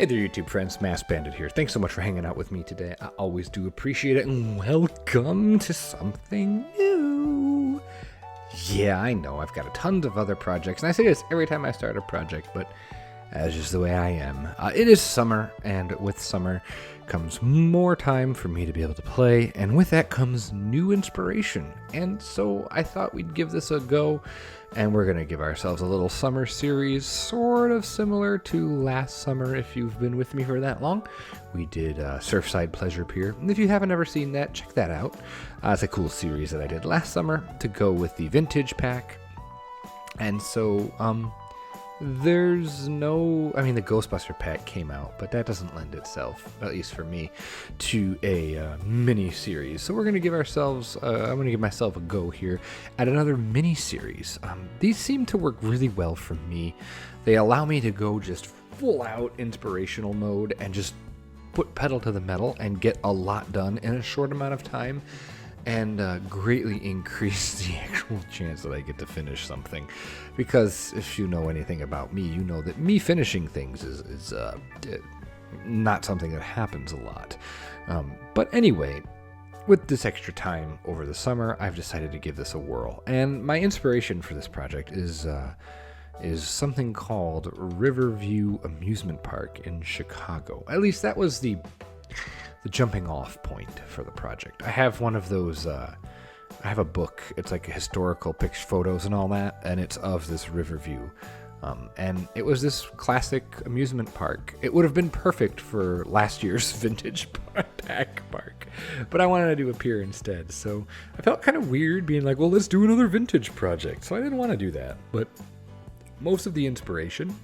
Hey there, YouTube friends, maskedbandit here. Thanks so much for hanging out with me today. I always do appreciate it, and welcome to something new. Yeah, I know, I've got a tons of other projects, and I say this every time I start a project, but that's just the way I am. It is summer, and with summer comes more time for me to be able to play, and with that comes new inspiration. And so I thought we'd give this a go, and we're going to give ourselves a little summer series, sort of similar to last summer if you've been with me for that long. We did Surfside Pleasure Pier, and if you haven't ever seen that, check that out. It's a cool series that I did last summer to go with the vintage pack. And so, there's no, I mean, the Ghostbuster pack came out, but that doesn't lend itself, at least for me, to a mini series. So we're going to give ourselves, I'm going to give myself a go here at another mini series. These seem to work really well for me. They allow me to go just full out inspirational mode and just put pedal to the metal and get a lot done in a short amount of time, and greatly increase the actual chance that I get to finish something. Because if you know anything about me, you know that me finishing things is not something that happens a lot. But anyway, with this extra time over the summer, I've decided to give this a whirl. And my inspiration for this project is something called Riverview Amusement Park in Chicago. At least that was the jumping off point for the project. I have one of those, I have a book, it's like a historical picture, photos and all that, and it's of this Riverview. And it was this classic amusement park. It would have been perfect for last year's vintage pack park, but I wanted to do a pier instead. So I felt kind of weird being like, well, let's do another vintage project. So I didn't want to do that, but most of the inspiration,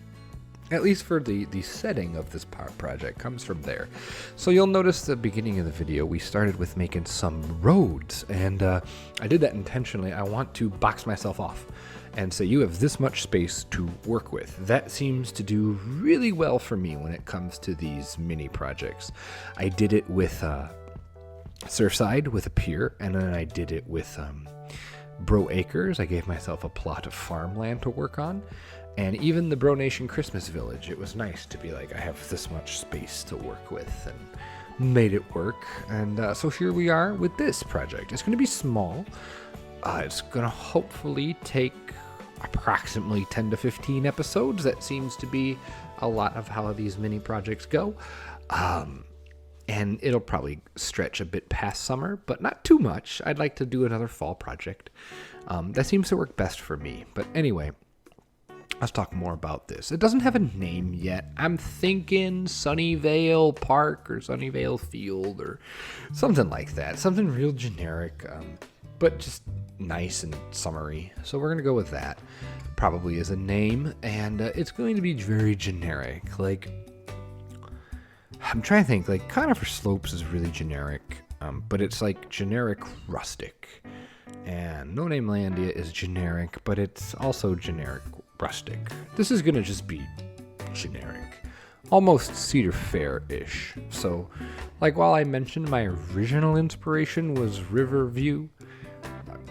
at least for the setting of this project, comes from there. So you'll notice the beginning of the video, we started with making some roads, and I did that intentionally. I want to box myself off and say, you have this much space to work with. That seems to do really well for me when it comes to these mini projects. I did it with Surfside with a pier, and then I did it with Bro Acres. I gave myself a plot of farmland to work on. And even the Bro Nation Christmas Village, it was nice to be like, I have this much space to work with, and made it work. And so here we are with this project. It's going to be small. It's going to hopefully take approximately 10 to 15 episodes. That seems to be a lot of how these mini projects go. And it'll probably stretch a bit past summer, but not too much. I'd like to do another fall project. That seems to work best for me. But anyway, let's talk more about this. It doesn't have a name yet. I'm thinking Sunnyvale Park or Sunnyvale Field or something like that. Something real generic, but just nice and summery. So we're going to go with that. Probably as a name, and it's going to be very generic. Like, I'm trying to think, like, Conifer Slopes is really generic, but it's like generic rustic. And No Name Landia is generic, but it's also generic rustic. This is gonna just be generic, almost Cedar Fair-ish. So, like, while I mentioned my original inspiration was Riverview,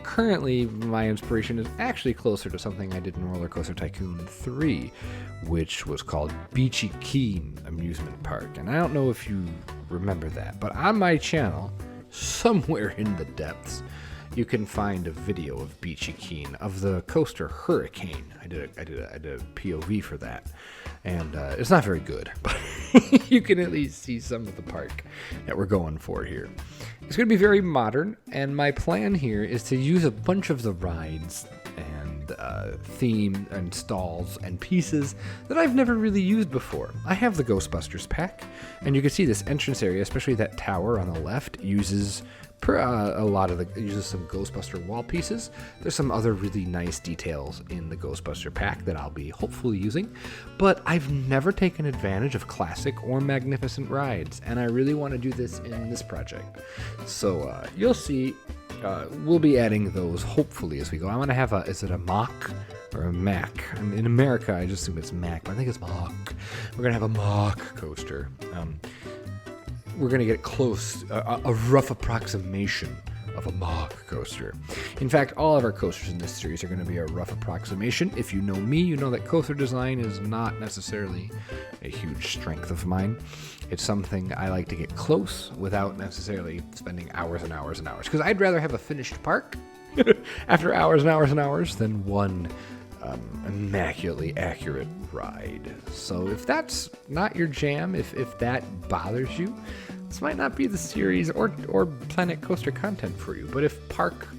currently my inspiration is actually closer to something I did in Roller Coaster Tycoon 3, which was called Beachy Keen Amusement Park. And I don't know if you remember that, but on my channel, somewhere in the depths, you can find a video of Beachy Keen, of the coaster Hurricane. I did a POV for that, and it's not very good, but you can at least see some of the park that we're going for here. It's going to be very modern, and my plan here is to use a bunch of the rides and theme and stalls and pieces that I've never really used before. I have the Ghostbusters pack, and you can see this entrance area, especially that tower on the left, uses uses some Ghostbuster wall pieces. There's some other really nice details in the Ghostbuster pack that I'll be hopefully using, but I've never taken advantage of classic or magnificent rides, and I really want to do this in this project. So you'll see, we'll be adding those hopefully as we go. I'm going to have is it a mock or a Mack? I mean, in America, I just assume it's Mack, but I think it's mock. We're going to have a mock coaster. We're going to get close, a rough approximation of a Mach coaster. In fact, all of our coasters in this series are going to be a rough approximation. If you know me, you know that coaster design is not necessarily a huge strength of mine. It's something I like to get close without necessarily spending hours and hours and hours. Because I'd rather have a finished park after hours and hours and hours than one immaculately accurate ride. So if that's not your jam, if that bothers you, this might not be the series or Planet Coaster content for you. But if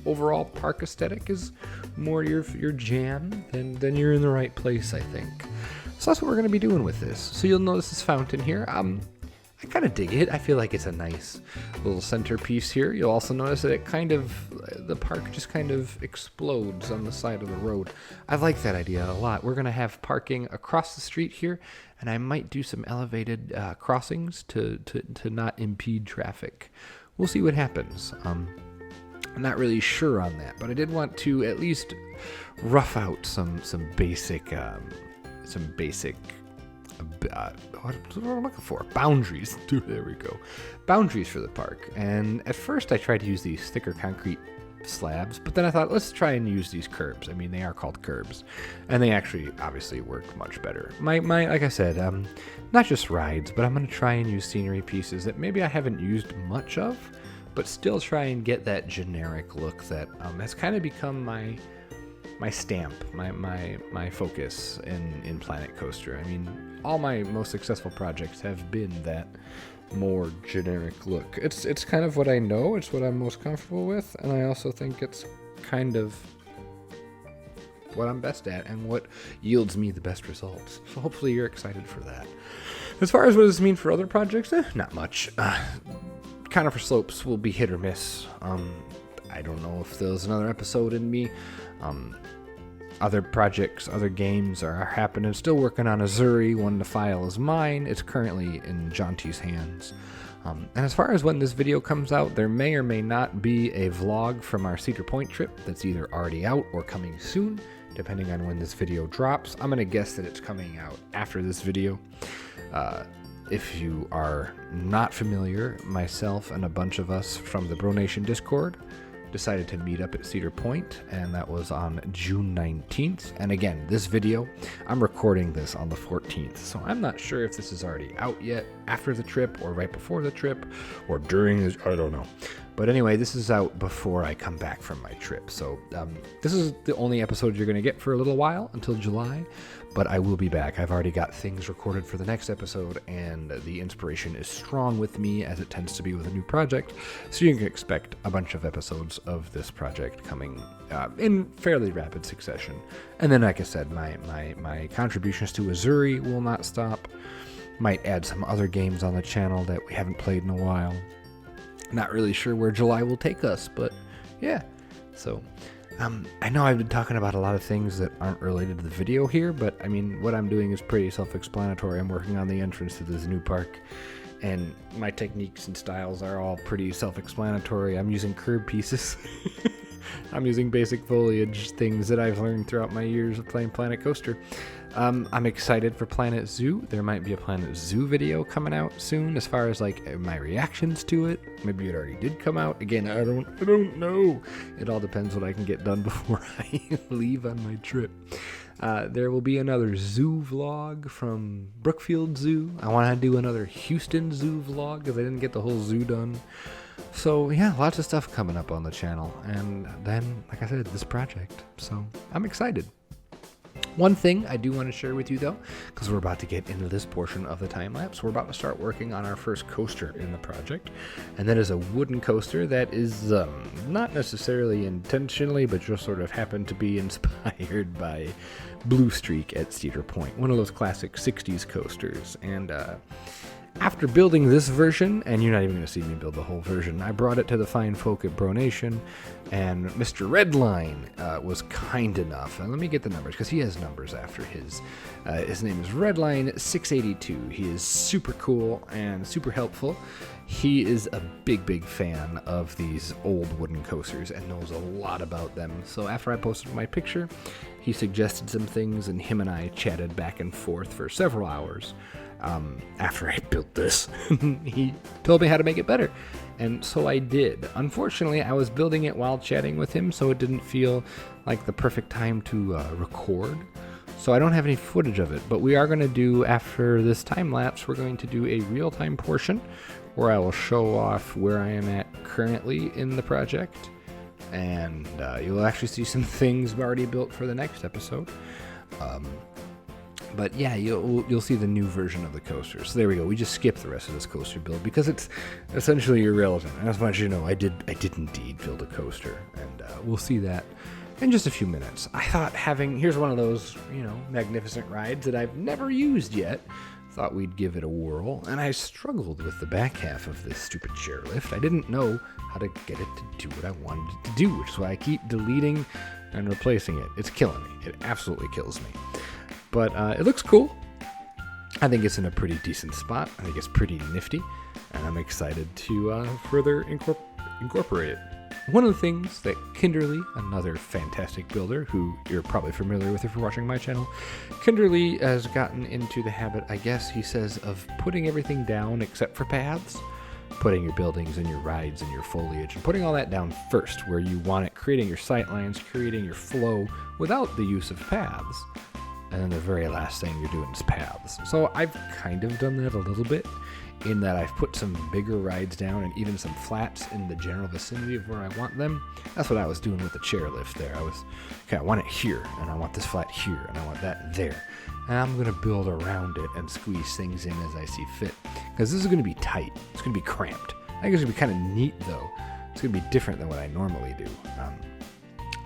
overall park aesthetic is more your jam, then you're in the right place, I think. So that's what we're going to be doing with this. So you'll notice this fountain here. I kind of dig it. I feel like it's a nice little centerpiece here. You'll also notice that the park just kind of explodes on the side of the road. I like that idea a lot. We're going to have parking across the street here, and I might do some elevated crossings to not impede traffic. We'll see what happens. I'm not really sure on that, but I did want to at least rough out some basic what I'm looking for? Boundaries. There we go. Boundaries for the park. And at first I tried to use these thicker concrete slabs, but then I thought, let's try and use these curbs. I mean, they are called curbs, and they actually obviously work much better. My like I said, not just rides, but I'm going to try and use scenery pieces that maybe I haven't used much of, but still try and get that generic look that has kind of become my stamp, my focus in Planet Coaster. I mean, all my most successful projects have been that more generic look. It's kind of what I know, it's what I'm most comfortable with, and I also think it's kind of what I'm best at and what yields me the best results. So hopefully you're excited for that. As far as what does this mean for other projects, not much. Conifer slopes will be hit or miss. I don't know if there's another episode in me. Other projects, other games are happening. Still working on Azuri. One to file is mine. It's currently in Jonty's hands. And as far as when this video comes out, there may or may not be a vlog from our Cedar Point trip that's either already out or coming soon, depending on when this video drops. I'm going to guess that it's coming out after this video. If you are not familiar, myself and a bunch of us from the Bro Nation Discord decided to meet up at Cedar Point, and that was on June 19th. And again, this video, I'm recording this on the 14th, so I'm not sure if this is already out yet, after the trip, or right before the trip, or during this, I don't know. But anyway, this is out before I come back from my trip, so this is the only episode you're going to get for a little while, until July, but I will be back. I've already got things recorded for the next episode, and the inspiration is strong with me, as it tends to be with a new project, so you can expect a bunch of episodes of this project coming in fairly rapid succession. And then, like I said, my contributions to Azuri will not stop. Might add some other games on the channel that we haven't played in a while. Not really sure where July will take us, but yeah. So I know I've been talking about a lot of things that aren't related to the video here, but I mean, what I'm doing is pretty self-explanatory. I'm working on the entrance to this new park, and my techniques and styles are all pretty self-explanatory. I'm using curb pieces. I'm using basic foliage, things that I've learned throughout my years of playing Planet Coaster. I'm excited for Planet Zoo. There might be a Planet Zoo video coming out soon, as far as like my reactions to it. Maybe it already did come out. Again, I don't know. It all depends what I can get done before I leave on my trip. There will be another zoo vlog from Brookfield Zoo. I want to do another Houston Zoo vlog because I didn't get the whole zoo done. So yeah, lots of stuff coming up on the channel. And then, like I said, this project. So I'm excited. One thing I do want to share with you, though, because we're about to get into this portion of the time lapse, we're about to start working on our first coaster in the project, and that is a wooden coaster that is not necessarily intentionally, but just sort of happened to be inspired by Blue Streak at Cedar Point, one of those classic 60s coasters. And after building this version, and you're not even going to see me build the whole version, I brought it to the fine folk at Bro Nation, and Mr. Redline was kind enough, and let me get the numbers, because he has numbers after his. His name is Redline682. He is super cool and super helpful. He is a big fan of these old wooden coasters and knows a lot about them. So after I posted my picture, he suggested some things, and him and I chatted back and forth for several hours. After I built this, he told me how to make it better. and so I did. Unfortunately, I was building it while chatting with him, so it didn't feel like the perfect time to record. So I don't have any footage of it, but we are going to do, after this time lapse, we're going to do a real-time portion where I will show off where I am at currently in the project, and you'll actually see some things already built for the next episode. But yeah, you'll see the new version of the coaster. So there we go. We just skipped the rest of this coaster build because it's essentially irrelevant. I just want you to know I did indeed build a coaster, and we'll see that in just a few minutes. I thought here's one of those, magnificent rides that I've never used yet. Thought we'd give it a whirl, and I struggled with the back half of this stupid chairlift. I didn't know how to get it to do what I wanted it to do, which is why I keep deleting and replacing it. It's killing me. It absolutely kills me. But it looks cool. I think it's in a pretty decent spot. I think it's pretty nifty, and I'm excited to further incorporate it. One of the things that Kinderly, another fantastic builder, who you're probably familiar with if you're watching my channel, Kinderly has gotten into the habit, I guess he says, of putting everything down except for paths. Putting your buildings and your rides and your foliage and putting all that down first where you want it, creating your sight lines, creating your flow without the use of paths. And then the very last thing you're doing is paths. So I've kind of done that a little bit in that I've put some bigger rides down and even some flats in the general vicinity of where I want them. That's what I was doing with the chairlift there. I want it here, and I want this flat here, and I want that there. And I'm going to build around it and squeeze things in as I see fit. Because this is going to be tight. It's going to be cramped. I think it's going to be kind of neat, though. It's going to be different than what I normally do.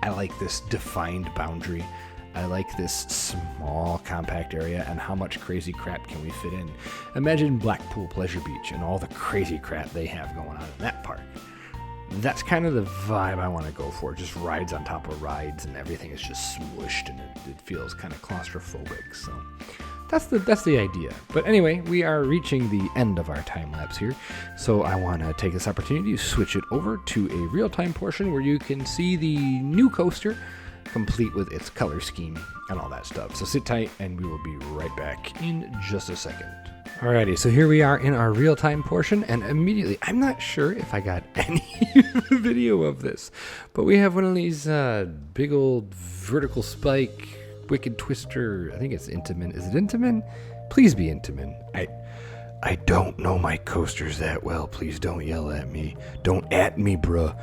I like this defined boundary. I like this small, compact area, and how much crazy crap can we fit in. Imagine Blackpool Pleasure Beach and all the crazy crap they have going on in that park. That's kind of the vibe I want to go for, just rides on top of rides, and everything is just smooshed, and it feels kind of claustrophobic, so that's the idea. But anyway, we are reaching the end of our time lapse here, so I want to take this opportunity to switch it over to a real-time portion where you can see the new coaster, complete with its color scheme and all that stuff. So sit tight, and we will be right back in just a second. Alrighty, so here we are in our real-time portion, and immediately, I'm not sure if I got any video of this, but we have one of these big old vertical spike, wicked twister, I think it's Intamin. Is it Intamin? Please be Intamin. I don't know my coasters that well. Please don't yell at me. Don't at me, bruh.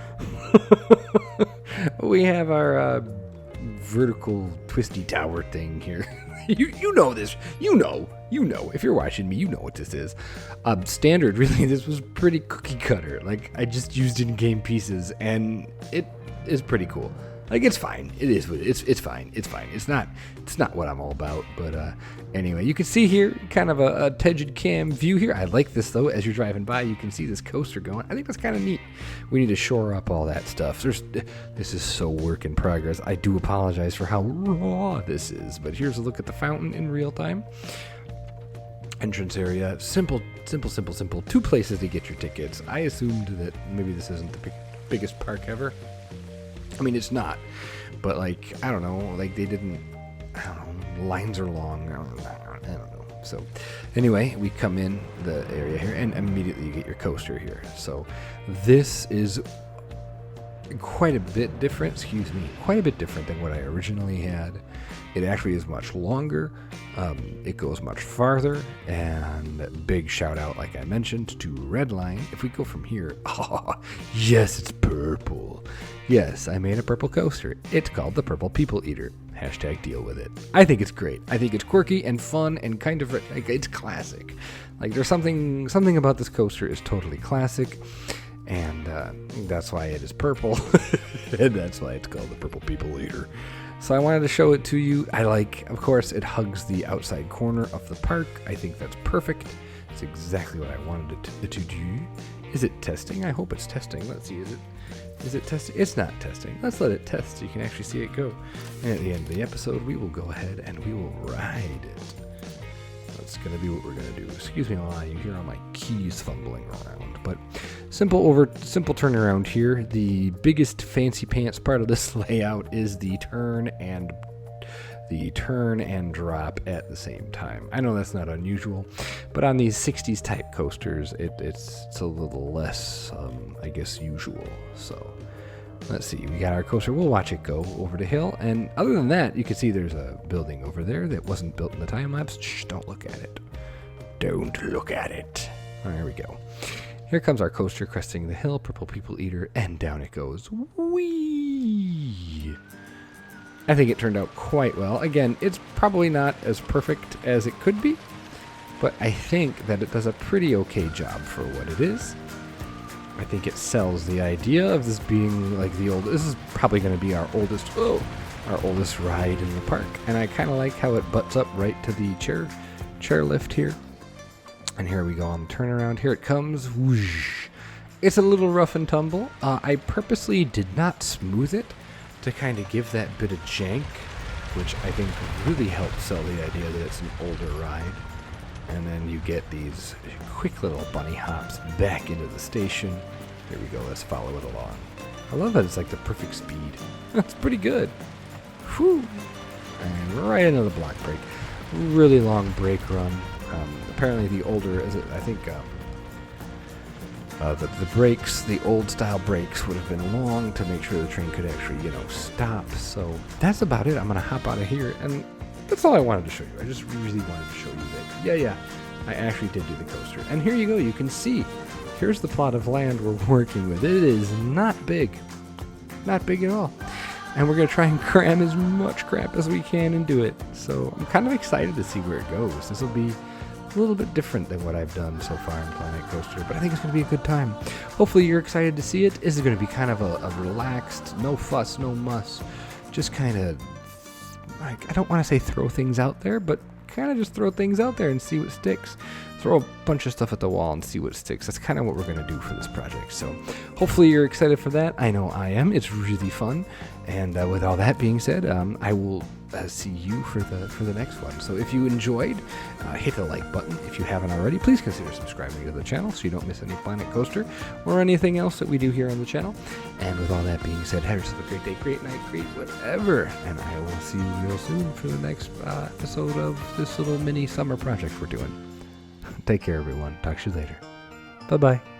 We have our vertical twisty tower thing here. you know this. You know. If you're watching me, you know what this is. Standard, really, this was pretty cookie cutter. Like, I just used in-game pieces, and it is pretty cool. Like, it's fine. It is what it's fine. It's fine. It's not what I'm all about. But anyway, you can see here kind of a Tegid cam view here. I like this, though. As you're driving by, you can see this coaster going. I think that's kind of neat. We need to shore up all that stuff. This is so work in progress. I do apologize for how raw this is. But here's a look at the fountain in real time. Entrance area. Simple. 2 places to get your tickets. I assumed that maybe this isn't the biggest park ever. I mean, it's not, but like, I don't know, like they didn't, I don't know, lines are long, I don't know. So anyway, we come in the area here, and immediately you get your coaster here. So this is quite a bit different than what I originally had. It actually is much longer. It goes much farther, and big shout out, like I mentioned, to Redline. If we go from here, oh, yes, it's purple. Yes, I made a purple coaster. It's called the Purple People Eater. # deal with it. I think it's great. I think it's quirky and fun and kind of, like, it's classic. Like, there's something about this coaster is totally classic, and that's why it is purple, and that's why it's called the Purple People Eater. So I wanted to show it to you. Of course, it hugs the outside corner of the park. I think that's perfect. It's exactly what I wanted it to do. Is it testing? I hope it's testing. Let's see, is it testing? It's not testing. Let's let it test so you can actually see it go. And at the end of the episode, we will go ahead and we will ride it. That's going to be what we're going to do. Excuse me while you hear all my keys fumbling around. But simple turnaround here. The biggest fancy pants part of this layout is the turn and the turn and drop at the same time. I know that's not unusual, but on these 60s type coasters, it's a little less, I guess, usual. So let's see, we got our coaster. We'll watch it go over the hill. And other than that, you can see there's a building over there that wasn't built in the time lapse. Shh, don't look at it. Don't look at it. There we go. Here comes our coaster cresting the hill, Purple People Eater, and down it goes. Whee! I think it turned out quite well. Again, it's probably not as perfect as it could be, but I think that it does a pretty okay job for what it is. I think it sells the idea of this being like this is probably going to be our oldest ride in the park. And I kind of like how it butts up right to the chairlift here. And here we go on the turnaround. Here it comes. Whoosh. It's a little rough and tumble. I purposely did not smooth it to kind of give that bit of jank, which I think really helped sell the idea that it's an older ride. And then you get these quick little bunny hops back into the station. Here we go. Let's follow it along. I love that it's like the perfect speed. That's pretty good. Whew. And right into the block break. Really long brake run. Apparently the older, I think the brakes, the old style brakes would have been long to make sure the train could actually, stop. So that's about it. I'm going to hop out of here. And that's all I wanted to show you. I just really wanted to show you that. Yeah, I actually did do the coaster. And here you go. You can see. Here's the plot of land we're working with. It is not big. Not big at all. And we're going to try and cram as much crap as we can and do it. So I'm kind of excited to see where it goes. This will be a little bit different than what I've done so far in Planet Coaster, but I think it's going to be a good time. Hopefully you're excited to see it. This is going to be kind of a relaxed, no fuss, no muss, just kind of, like, I don't want to say throw things out there, but kind of just throw things out there and see what sticks. Throw a bunch of stuff at the wall and see what sticks. That's kind of what we're going to do for this project. So hopefully you're excited for that. I know I am. It's really fun. And with all that being said, I will see you for the next one. So if you enjoyed, hit the like button. If you haven't already, please consider subscribing to the channel so you don't miss any Planet Coaster or anything else that we do here on the channel. And with all that being said, have yourself a great day, great night, great whatever. And I will see you real soon for the next episode of this little mini summer project we're doing. Take care, everyone. Talk to you later. Bye-bye.